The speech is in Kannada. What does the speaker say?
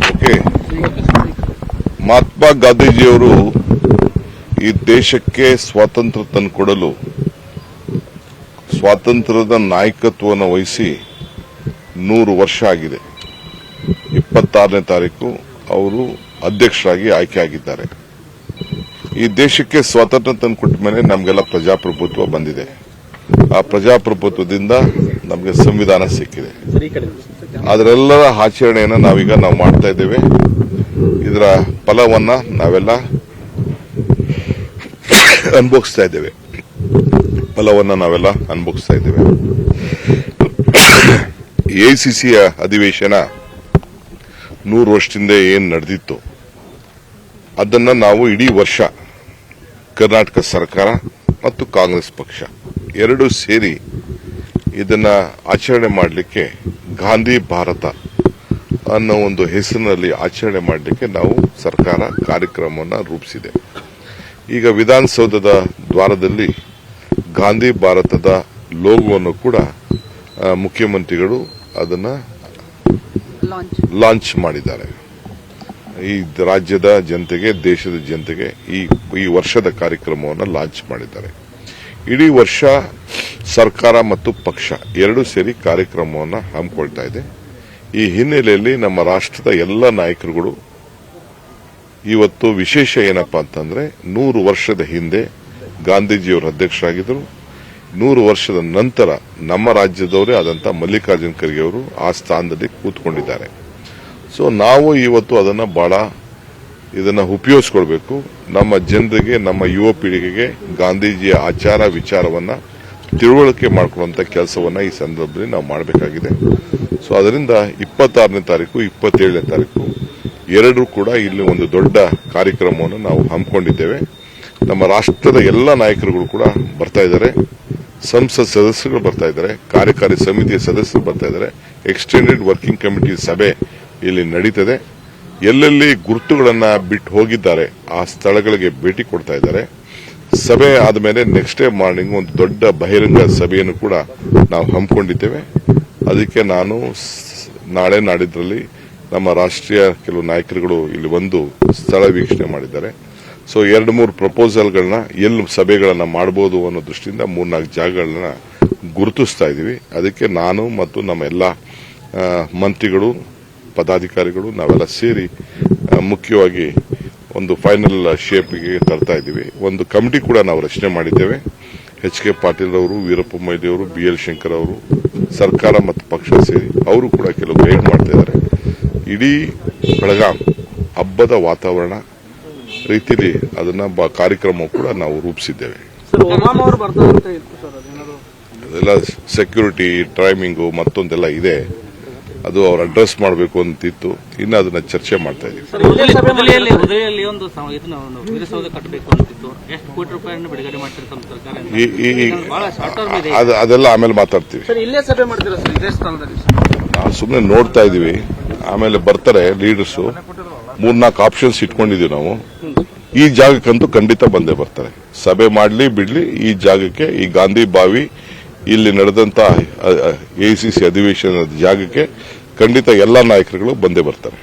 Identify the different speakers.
Speaker 1: ಓಕೆ, ಮಹಾತ್ಮ ಗಾಂಧೀಜಿಯವರು ಈ ದೇಶಕ್ಕೆ ಸ್ವಾತಂತ್ರ್ಯ ತಂದುಕೊಡಲು ಸ್ವಾತಂತ್ರ್ಯದ ನಾಯಕತ್ವವನ್ನು ವಹಿಸಿ 100 ವರ್ಷ ಆಗಿದೆ. 26ನೇ ತಾರೀಕು ಅವರು ಅಧ್ಯಕ್ಷರಾಗಿ ಆಯ್ಕೆಯಾಗಿದ್ದಾರೆ. ಈ ದೇಶಕ್ಕೆ ಸ್ವಾತಂತ್ರ್ಯ ತಂದುಕೊಟ್ಟ ಮೇಲೆ ನಮಗೆಲ್ಲ ಪ್ರಜಾಪ್ರಭುತ್ವ ಬಂದಿದೆ. ಆ ಪ್ರಜಾಪ್ರಭುತ್ವದಿಂದ ನಮಗೆ ಸಂವಿಧಾನ ಸಿಕ್ಕಿದೆ. ಅದರೆಲ್ಲರ ಆಚರಣೆಯನ್ನು ನಾವು ಮಾಡ್ತಾ ಇದ್ದೇವೆ. ಇದರ ಫಲವನ್ನ ನಾವೆಲ್ಲ ಅನುಭವಿಸ್ತಾ ಇದ್ದೇವೆ. ಎಐಸಿಸಿಯ ಅಧಿವೇಶನ 100 ವರ್ಷದಿಂದ ಏನು ನಡೆದಿತ್ತು ಅದನ್ನ ನಾವು ಇಡೀ ವರ್ಷ ಕರ್ನಾಟಕ ಸರ್ಕಾರ ಮತ್ತು ಕಾಂಗ್ರೆಸ್ ಪಕ್ಷ ಎರಡೂ ಸೇರಿ ಇದನ್ನ ಆಚರಣೆ ಮಾಡಲಿಕ್ಕೆ ಗಾಂಧಿ ಭಾರತ ಅನ್ನೋ ಒಂದು ಹೆಸರಿನಲ್ಲಿ ಆಚರಣೆ ಮಾಡಲಿಕ್ಕೆ ನಾವು ಸರ್ಕಾರ ಕಾರ್ಯಕ್ರಮವನ್ನು ರೂಪಿಸಿದೆ. ಈಗ ವಿಧಾನಸೌಧದ ದ್ವಾರದಲ್ಲಿ ಗಾಂಧಿ ಭಾರತದ ಲೋಗೋವನ್ನು ಕೂಡ ಮುಖ್ಯಮಂತ್ರಿಗಳು ಅದನ್ನ ಲಾಂಚ್ ಮಾಡಿದ್ದಾರೆ. ಈ ರಾಜ್ಯದ ಜನತೆಗೆ, ದೇಶದ ಜನತೆಗೆ ಈ ವರ್ಷದ ಕಾರ್ಯಕ್ರಮವನ್ನು ಲಾಂಚ್ ಮಾಡಿದ್ದಾರೆ. ಇಡೀ ವರ್ಷ ಸರ್ಕಾರ ಮತ್ತು ಪಕ್ಷ ಎರಡೂ ಸೇರಿ ಕಾರ್ಯಕ್ರಮವನ್ನು ಹಮ್ಮಿಕೊಳ್ತಾ ಇದೆ. ಈ ಹಿನ್ನೆಲೆಯಲ್ಲಿ ನಮ್ಮ ರಾಷ್ಟ್ರದ ಎಲ್ಲ ನಾಯಕರುಗಳು ಇವತ್ತು ವಿಶೇಷ ಏನಪ್ಪಾ ಅಂತಂದ್ರೆ 100 ವರ್ಷದ ಹಿಂದೆ ಗಾಂಧೀಜಿಯವರು ಅಧ್ಯಕ್ಷರಾಗಿದ್ದರು. 100 ವರ್ಷದ ನಂತರ ನಮ್ಮ ರಾಜ್ಯದವರೇ ಆದಂಥ ಮಲ್ಲಿಕಾರ್ಜುನ ಖರ್ಗೆ ಅವರು ಆ ಸ್ಥಾನದಲ್ಲಿ ಕೂತ್ಕೊಂಡಿದ್ದಾರೆ. ಸೊ ನಾವು ಇವತ್ತು ಇದನ್ನ ಉಪಯೋಗಿಸಿಕೊಳ್ಬೇಕು. ನಮ್ಮ ಜನರಿಗೆ, ನಮ್ಮ ಯುವ ಪೀಳಿಗೆಗೆ ಗಾಂಧೀಜಿಯ ಆಚಾರ ವಿಚಾರವನ್ನ ತಿಳುವಳಿಕೆ ಮಾಡಿಕೊಳ್ಳುವಂತ ಕೆಲಸವನ್ನ ಈ ಸಂದರ್ಭದಲ್ಲಿ ನಾವು ಮಾಡಬೇಕಾಗಿದೆ. ಸೊ ಅದರಿಂದ 26ನೇ ತಾರೀಕು 27ನೇ ತಾರೀಕು ಎರಡೂ ಕೂಡ ಇಲ್ಲಿ ಒಂದು ದೊಡ್ಡ ಕಾರ್ಯಕ್ರಮವನ್ನು ನಾವು ಹಮ್ಮಿಕೊಂಡಿದ್ದೇವೆ. ನಮ್ಮ ರಾಷ್ಟ್ರದ ಎಲ್ಲ ನಾಯಕರುಗಳು ಕೂಡ ಬರ್ತಾ ಇದ್ದಾರೆ, ಸಂಸತ್ ಸದಸ್ಯರುಗಳು ಬರ್ತಾ ಇದ್ದಾರೆ, ಕಾರ್ಯಕಾರಿ ಸಮಿತಿಯ ಸದಸ್ಯರು ಬರ್ತಾ ಇದ್ದಾರೆ, ಎಕ್ಸ್ಟೆಂಡೆಡ್ ವರ್ಕಿಂಗ್ ಕಮಿಟಿ ಸಭೆ ಇಲ್ಲಿ ನಡೀತದೆ. ಎಲ್ಲೆಲ್ಲಿ ಗುರುತುಗಳನ್ನ ಬಿಟ್ಟು ಹೋಗಿದ್ದಾರೆ ಆ ಸ್ಥಳಗಳಿಗೆ ಭೇಟಿ ಕೊಡ್ತಾ ಇದ್ದಾರೆ. ಸಭೆ ಆದಮೇಲೆ ನೆಕ್ಸ್ಟ್ ಡೇ ಮಾರ್ನಿಂಗ್ ಒಂದು ದೊಡ್ಡ ಬಹಿರಂಗ ಸಭೆಯನ್ನು ಕೂಡ ನಾವು ಹಮ್ಮಿಕೊಂಡಿದ್ದೇವೆ. ಅದಕ್ಕೆ ನಾನು ನಾಳೆ ನಾಡಿದ್ರಲ್ಲಿ ನಮ್ಮ ರಾಷ್ಟ್ರೀಯ ಕೆಲವು ನಾಯಕರುಗಳು ಇಲ್ಲಿ ಒಂದು ಸ್ಥಳ ವೀಕ್ಷಣೆ ಮಾಡಿದ್ದಾರೆ. ಸೊ 2-3 ಪ್ರಪೋಸಲ್ಗಳನ್ನ ಎಲ್ಲಿ ಸಭೆಗಳನ್ನ ಮಾಡಬಹುದು ಅನ್ನೋ ದೃಷ್ಟಿಯಿಂದ 3-4 ಜಾಗಗಳನ್ನ ಗುರುತಿಸ್ತಾ ಇದ್ದೀವಿ. ಅದಕ್ಕೆ ನಾನು ಮತ್ತು ನಮ್ಮ ಎಲ್ಲ ಮಂತ್ರಿಗಳು, ಪದಾಧಿಕಾರಿಗಳು ನಾವೆಲ್ಲ ಸೇರಿ ಮುಖ್ಯವಾಗಿ ಒಂದು ಫೈನಲ್ ಶೇಪ್ಗೆ ತರ್ತಾ ಇದ್ದೀವಿ. ಒಂದು ಕಮಿಟಿ ಕೂಡ ನಾವು ರಚನೆ ಮಾಡಿದ್ದೇವೆ. HK ಪಾಟೀಲ್ ಅವರು, ವೀರಪ್ಪ ಮೊಯ್ಲಿ ಅವರು, BL ಶಂಕರ್ ಅವರು, ಸರ್ಕಾರ ಮತ್ತು ಪಕ್ಷ ಸೇರಿ ಅವರು ಕೂಡ ಕೆಲವು ಗೈಡ್ ಮಾಡ್ತಾ ಇದ್ದಾರೆ. ಇಡೀ ಬೆಳಗಾಂ ಹಬ್ಬದ ವಾತಾವರಣ ರೀತಿಯಲ್ಲಿ ಅದನ್ನ ಕಾರ್ಯಕ್ರಮ ಕೂಡ ನಾವು ರೂಪಿಸಿದ್ದೇವೆ. ಅದೆಲ್ಲ ಸೆಕ್ಯೂರಿಟಿ ಟೈಮಿಂಗು ಮತ್ತೊಂದೆಲ್ಲ ಇದೆ, ಅದು ಅವ್ರು ಅಡ್ರೆಸ್ ಮಾಡಬೇಕು ಅಂತಿತ್ತು. ಇನ್ನು ಅದನ್ನ ಚರ್ಚೆ ಮಾಡ್ತಾ ಇದೀವಿ. ಅದೆಲ್ಲ ಆಮೇಲೆ ಮಾತಾಡ್ತೀವಿ. ನಾವು ಸುಮ್ಮನೆ ನೋಡ್ತಾ ಇದೀವಿ. ಆಮೇಲೆ ಬರ್ತಾರೆ ಲೀಡರ್ಸು. 3-4 ಆಪ್ಷನ್ಸ್ ಇಟ್ಕೊಂಡಿದೀವಿ ನಾವು. ಈ ಜಾಗಕ್ಕಂತೂ ಖಂಡಿತ ಬಂದೇ ಬರ್ತಾರೆ. ಸಭೆ ಮಾಡ್ಲಿ ಬಿಡ್ಲಿ, ಈ ಜಾಗಕ್ಕೆ, ಈ ಗಾಂಧಿ ಬಾವಿ ಇಲ್ಲಿ ನಡೆದಂತ ಎಐಸಿಸಿ ಅಧಿವೇಶನದ ಜಾಗಕ್ಕೆ ಖಂಡಿತ ಎಲ್ಲಾ ನಾಯಕರುಗಳು ಬಂದೇ ಬರ್ತಾರೆ.